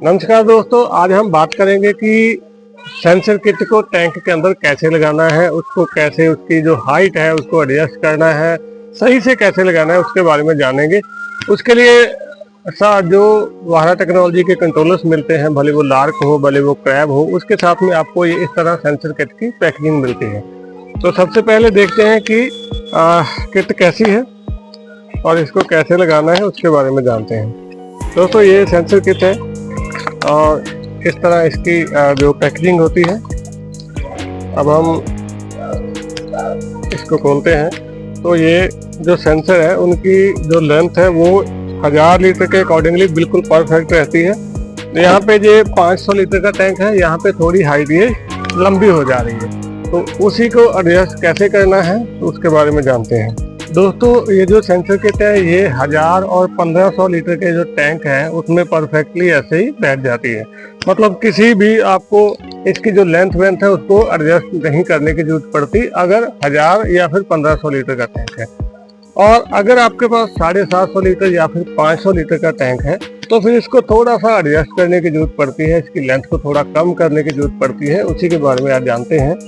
नमस्कार दोस्तों, आज हम बात करेंगे कि सेंसर किट को टैंक के अंदर कैसे लगाना है, उसको कैसे उसकी जो हाइट है उसको एडजस्ट करना है, सही से कैसे लगाना है उसके बारे में जानेंगे। उसके लिए जो वाहरा टेक्नोलॉजी के कंट्रोलर्स मिलते हैं, भले वो लार्क हो भले वो क्रैब हो, उसके साथ में आपको ये इस तरह सेंसर किट की पैकेजिंग मिलती है। तो सबसे पहले देखते हैं कि किट कैसी है और इसको कैसे लगाना है उसके बारे में जानते हैं। दोस्तों ये सेंसर किट है और इस तरह इसकी जो पैकेजिंग होती है। अब हम इसको खोलते हैं तो ये जो सेंसर है उनकी जो लेंथ है वो 1000 लीटर के अकॉर्डिंगली बिल्कुल परफेक्ट रहती है। यहाँ पे ये 500 लीटर का टैंक है, यहाँ पे थोड़ी हाइट ये लंबी हो जा रही है, तो उसी को एडजस्ट कैसे करना है तो उसके बारे में जानते हैं। दोस्तों ये जो सेंसर किट है ये 1000 और 1500 लीटर के जो टैंक हैं उसमें परफेक्टली ऐसे ही बैठ जाती है। मतलब किसी भी आपको इसकी जो लेंथ वेंथ है उसको एडजस्ट नहीं करने की जरूरत पड़ती अगर 1000 या फिर 1500 लीटर का टैंक है। और अगर आपके पास 750 लीटर या फिर 500 लीटर का टैंक है तो फिर इसको थोड़ा सा एडजस्ट करने की जरूरत पड़ती है, इसकी लेंथ को थोड़ा कम करने की जरूरत पड़ती है। उसी के बारे में आज जानते हैं।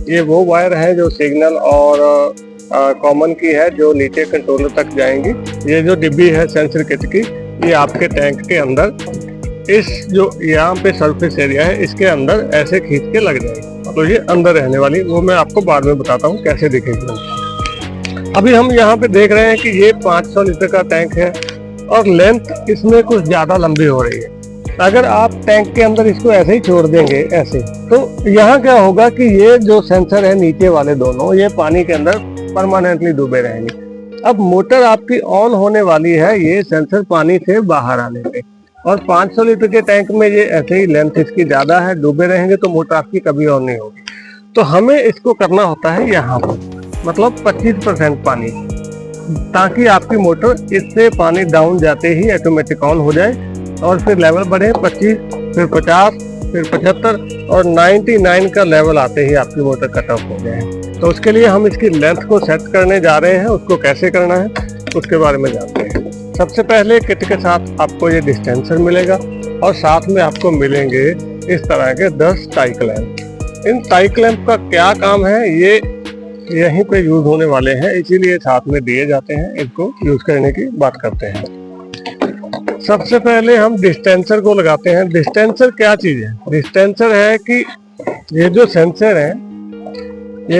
ये वो वायर है जो सिग्नल और कॉमन की है जो नीचे कंट्रोलर तक जाएंगी। ये जो डिब्बी है सेंसर किट की ये आपके टैंक के अंदर इस जो यहाँ पे सरफेस एरिया है इसके अंदर ऐसे खींच के लग जाएगी। तो ये अंदर रहने वाली, वो मैं आपको बाद में बताता हूँ कैसे दिखेगी। अभी हम यहाँ पे देख रहे हैं कि ये 500 लीटर का टैंक है और लेंथ इसमें कुछ ज्यादा लंबी हो रही है। अगर आप टैंक के अंदर इसको ऐसे ही छोड़ देंगे ऐसे, तो यहाँ क्या होगा कि ये जो सेंसर है नीचे वाले दोनों ये पानी के अंदर परमानेंटली डूबे रहेंगे। अब मोटर आपकी ऑन होने वाली है ये सेंसर पानी से बाहर आने पे, और 500 लीटर के टैंक में ये ऐसे ही लेंथ इसकी ज्यादा है, डूबे रहेंगे तो मोटर आपकी कभी ऑन नहीं होगी। तो हमें इसको करना होता है यहाँ पर, मतलब 25% पानी, ताकि आपकी मोटर इससे पानी डाउन जाते ही ऑटोमेटिक ऑन हो जाए और फिर लेवल बढ़े 25, फिर 50, फिर 75 और 99 का लेवल आते ही आपकी मोटर कट ऑफ हो जाए। तो उसके लिए हम इसकी लेंथ को सेट करने जा रहे हैं। उसको कैसे करना है उसके बारे में जानते हैं। सबसे पहले किट के साथ आपको ये डिस्टेंसर मिलेगा और साथ में आपको मिलेंगे इस तरह के 10 टाई क्लैंप। इन टाई क्लैंप का क्या काम है ये यहीं पे यूज होने वाले हैं, इसीलिए साथ में दिए जाते हैं। इनको यूज करने की बात करते हैं। सबसे पहले हम डिस्टेंसर को लगाते हैं। डिस्टेंसर क्या चीज है? डिस्टेंसर है कि ये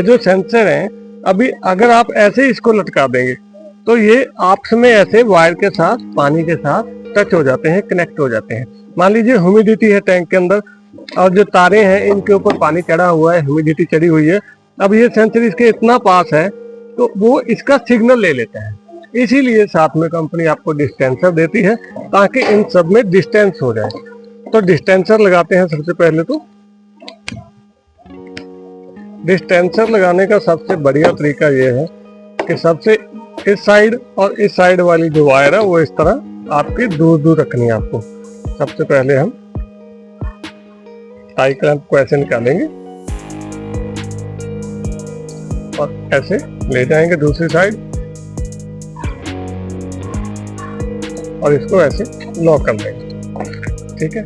जो सेंसर है अभी अगर आप ऐसे इसको लटका देंगे तो ये आपस में ऐसे वायर के साथ पानी के साथ टच हो जाते हैं, कनेक्ट हो जाते हैं। मान लीजिए ह्यूमिडिटी है टैंक के अंदर और जो तारे हैं इनके ऊपर पानी चढ़ा हुआ है, ह्यूमिडिटी चढ़ी हुई है। अब ये सेंसर इसके इतना पास है तो वो इसका सिग्नल ले लेता है, इसीलिए साथ में कंपनी आपको डिस्टेंसर देती है ताकि इन सब में डिस्टेंस हो जाए। तो डिस्टेंसर लगाते हैं। सबसे पहले तो डिस्टेंसर लगाने का सबसे बढ़िया तरीका ये है कि सबसे इस साइड और इस साइड वाली जो वायर है वो इस तरह आपकी दूर दूर रखनी है आपको। सबसे पहले हम टाई क्लैंप को ऐसे निकालेंगे और ऐसे ले जाएंगे दूसरी साइड और इसको ऐसे लॉक कर देंगे। ठीक है,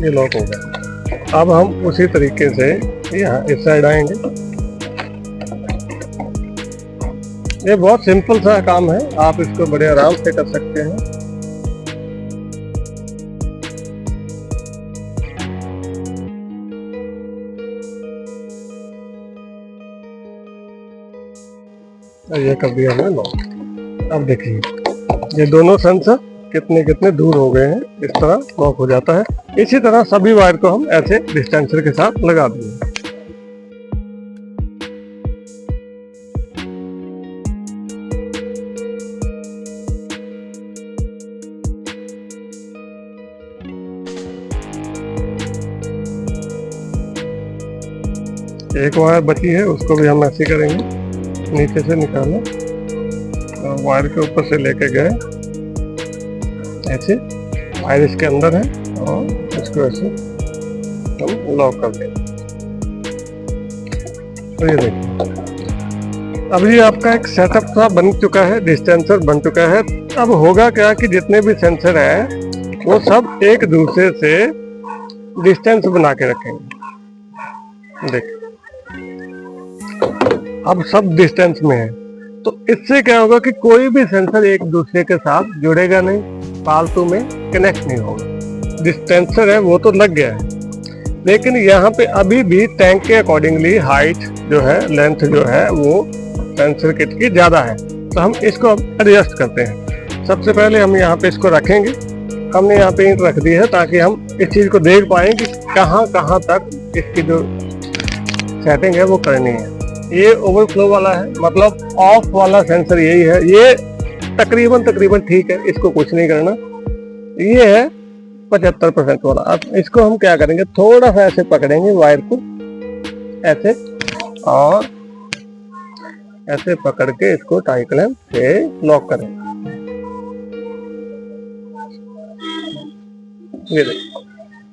ये लॉक हो गया। अब हम उसी तरीके से यहाँ इस साइड आएंगे। ये बहुत सिंपल सा काम है, आप इसको बड़े आराम से कर सकते हैं। ये कर दिया हमने लॉक। अब देखिए ये दोनों सेंसर कितने कितने दूर हो गए हैं, इस तरह लॉक हो जाता है। इसी तरह सभी वायर को हम ऐसे डिस्टेंसर के साथ लगा देंगे। एक वायर बची है उसको भी हम ऐसे करेंगे, नीचे से निकाला और वायर के ऊपर से लेके गए ऐसे, वायर इसके अंदर है और इसको ऐसे हम लॉक कर देंगे। तो ये देखिए अब ये आपका एक सेटअप सा बन चुका है, डिस्टेंसर बन चुका है। अब होगा क्या कि जितने भी सेंसर है वो सब एक दूसरे से डिस्टेंस बना के रखेंगे। देखिए अब सब डिस्टेंस में है, तो इससे क्या होगा कि कोई भी सेंसर एक दूसरे के साथ जुड़ेगा नहीं, फालतू में कनेक्ट नहीं होगा। डिस्टेंसर है वो तो लग गया है, लेकिन यहाँ पे अभी भी टैंक के अकॉर्डिंगली हाइट जो है, लेंथ जो है वो सेंसर किट की ज़्यादा है, तो हम इसको अब एडजस्ट करते हैं। सबसे पहले हम यहाँ पे इसको रखेंगे। हमने यहाँ पे ईंट रख दी है ताकि हम इस चीज़ को देख पाएँ कि कहाँ कहाँ तक इसकी जो सेटिंग है वो करनी है। ये ओवरफ्लो वाला है, मतलब ऑफ वाला सेंसर यही है। ये तकरीबन ठीक है, इसको कुछ नहीं करना। ये है 75% वाला। अब इसको हम क्या करेंगे, थोड़ा सा ऐसे पकड़ेंगे वायर को, ऐसे, और ऐसे पकड़ के इसको टाई क्लैंप से लॉक करेंगे। ये देखिए,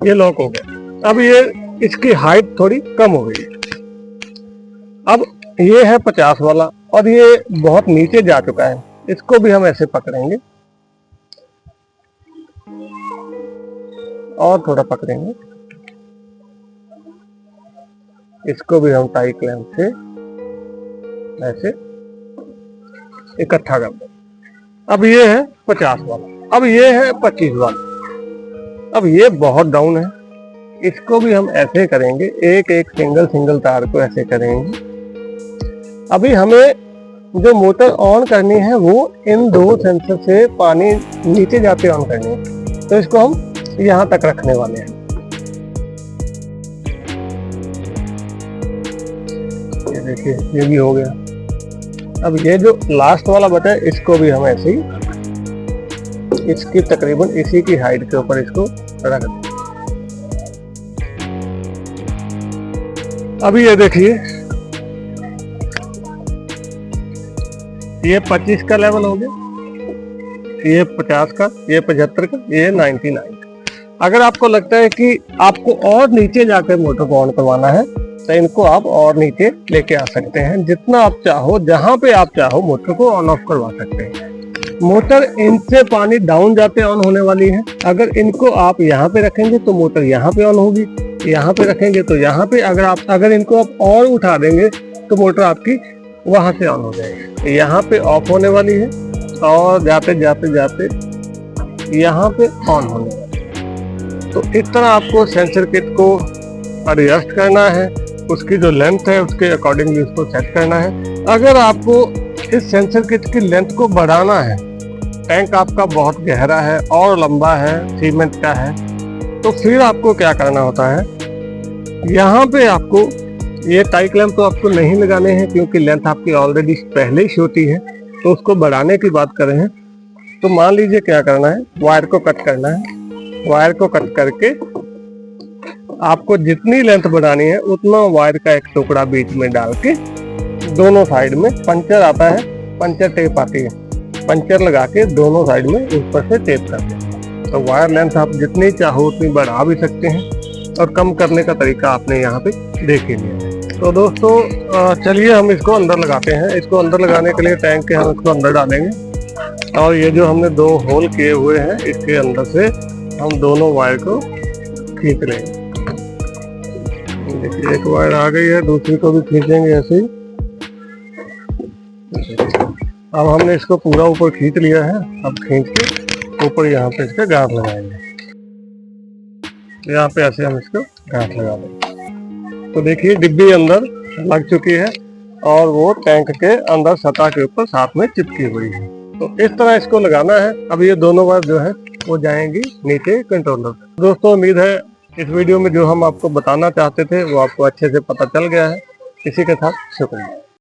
ये लॉक हो गया। अब ये इसकी हाइट थोड़ी कम हो गई है। अब ये है 50 वाला और ये बहुत नीचे जा चुका है। इसको भी हम ऐसे पकड़ेंगे और थोड़ा पकड़ेंगे, इसको भी हम टाई क्लैंप से ऐसे इकट्ठा कर देंगे। अब ये है 50 वाला, अब ये है 25 वाला। अब ये बहुत डाउन है, इसको भी हम ऐसे करेंगे, एक एक सिंगल तार को ऐसे करेंगे। अभी हमें जो मोटर ऑन करनी है वो इन दो सेंसर से पानी नीचे जाते ऑन करनी है, तो इसको हम यहाँ तक रखने वाले हैं। ये देखिए, ये भी हो गया। अब ये जो लास्ट वाला बचा है, इसको भी हम ऐसे ही इसकी तकरीबन इसी की हाइट के ऊपर इसको रख दें। अभी ये देखिए, ये 25 का लेवल हो गया, ये 50 का, ये 75 का, ये 99 का। अगर आपको लगता है कि आपको और नीचे जाकर मोटर को ऑन करवाना है, तो इनको आप और नीचे लेके आ सकते हैं। जितना आप चाहो, जहां पे आप चाहो मोटर को ऑन ऑफ करवा सकते हैं। मोटर इनसे पानी डाउन जाते ऑन होने वाली है। अगर इनको आप यहाँ पे रखेंगे तो मोटर यहाँ पे ऑन होगी, यहाँ पे रखेंगे तो यहाँ पे। अगर इनको आप और उठा देंगे तो मोटर आपकी वहां से ऑन हो जाएगी। यहाँ पे ऑफ होने वाली है और जाते जाते जाते यहाँ पे ऑन होने वाली है। तो इस तरह आपको सेंसर किट को एडजस्ट करना है, उसकी जो लेंथ है उसके अकॉर्डिंगली उसको सेट करना है। अगर आपको इस सेंसर किट की लेंथ को बढ़ाना है, टैंक आपका बहुत गहरा है और लंबा है, सीमेंट का है, तो फिर आपको क्या करना होता है, यहाँ पे आपको ये टाई क्लैंप तो आपको नहीं लगाने हैं क्योंकि लेंथ आपकी ऑलरेडी पहले ही छोटी है। तो उसको बढ़ाने की बात कर रहे हैं, तो मान लीजिए क्या करना है, वायर को कट करना है। वायर को कट करके आपको जितनी लेंथ बढ़ानी है उतना वायर का एक टुकड़ा बीच में डाल के दोनों साइड में पंचर आता है, पंचर टेप आती है, पंचर लगा के दोनों साइड में ऊपर से टेप करते हैं। तो वायर लेंथ आप जितनी चाहो उतनी बढ़ा भी सकते हैं, और कम करने का तरीका आपने यहाँ पे देख ही लिया है। तो दोस्तों चलिए हम इसको अंदर लगाते हैं। इसको अंदर लगाने के लिए टैंक के हम इसको अंदर डालेंगे, और ये जो हमने 2 होल किए हुए हैं इसके अंदर से हम दोनों वायर को खींच लेंगे। देखिए, एक वायर आ गई है, दूसरी को भी खींचेंगे ऐसे ही। अब हमने इसको पूरा ऊपर खींच लिया है। अब खींच के ऊपर यहाँ पे इसका गांठ लगाएंगे। यहाँ पे ऐसे हम इसको गांठ लगा देंगे। तो देखिए, डिब्बी अंदर लग चुकी है और वो टैंक के अंदर सतह के ऊपर साथ में चिपकी हुई है। तो इस तरह इसको लगाना है। अब ये दोनों वायर जो है वो जाएंगी नीचे कंट्रोलर। दोस्तों, उम्मीद है इस वीडियो में जो हम आपको बताना चाहते थे वो आपको अच्छे से पता चल गया है। इसी के साथ शुक्रिया।